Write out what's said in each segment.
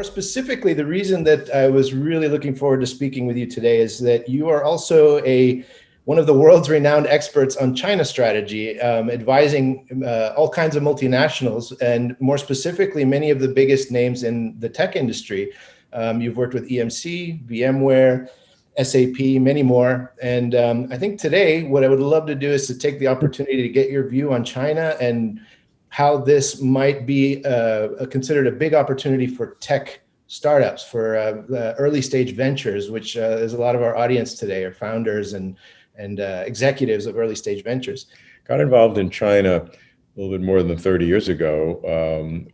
more specifically, the reason that I was really looking forward to speaking with you today is that you are also one of the world's renowned experts on China strategy, advising all kinds of multinationals, and more specifically, many of the biggest names in the tech industry. You've worked with EMC, VMware, SAP, many more. And I think today, what I would love to do is to take the opportunity to get your view on China and how this might be considered a big opportunity for tech startups, for early stage ventures, which is a lot of our audience today are founders and executives of early stage ventures. Got involved in China a little bit more than 30 years ago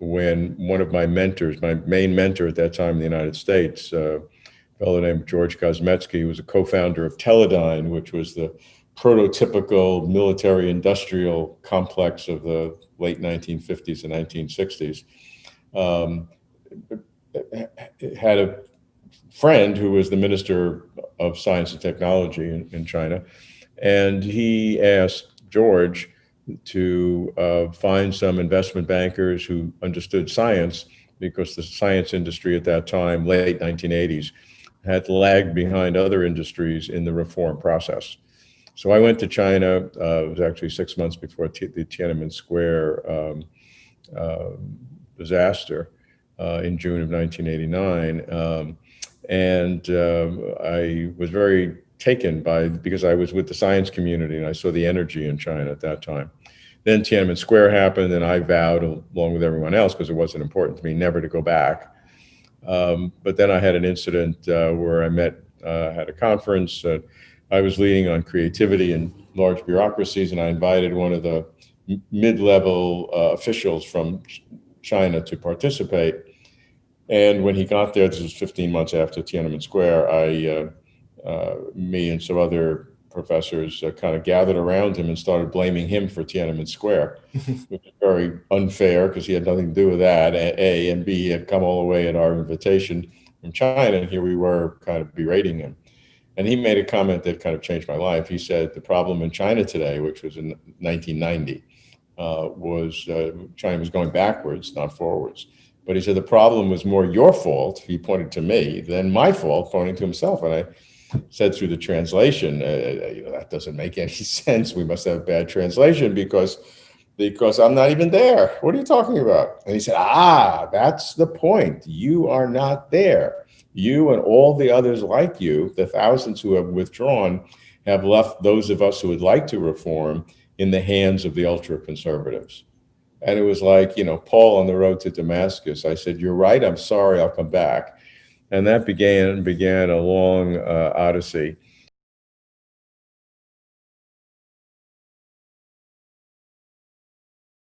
when one of my mentors, my main mentor at that time in the United States, a fellow named George Kosmetsky, who was a co-founder of Teledyne, which was the prototypical military industrial complex of the late 1950s and 1960s, had a friend who was the Minister of Science and Technology in China. And he asked George to find some investment bankers who understood science, because the science industry at that time, late 1980s, had lagged behind other industries in the reform process. So I went to China. It was actually 6 months before the Tiananmen Square disaster in June of 1989. And I was very taken because I was with the science community and I saw the energy in China at that time. Then Tiananmen Square happened, and I vowed, along with everyone else, because it wasn't important to me, never to go back. But then I had an incident where I had a conference. I was leading on creativity in large bureaucracies, and I invited one of the mid-level officials from China to participate. And when he got there, this was 15 months after Tiananmen Square, me and some other professors kind of gathered around him and started blaming him for Tiananmen Square, which is very unfair because he had nothing to do with that, A, and B, he had come all the way at our invitation from China, and here we were kind of berating him. And he made a comment that kind of changed my life. He said the problem in China today, which was in 1990, was China was going backwards, not forwards. But he said the problem was more your fault, he pointed to me, than my fault, pointing to himself. And I said through the translation, that doesn't make any sense. We must have bad translation because I'm not even there. What are you talking about? And he said, that's the point. You are not there. You and all the others like you, the thousands who have withdrawn, have left those of us who would like to reform in the hands of the ultra-conservatives. And it was like, Paul on the road to Damascus. I said, you're right. I'm sorry. I'll come back. And that began a long odyssey.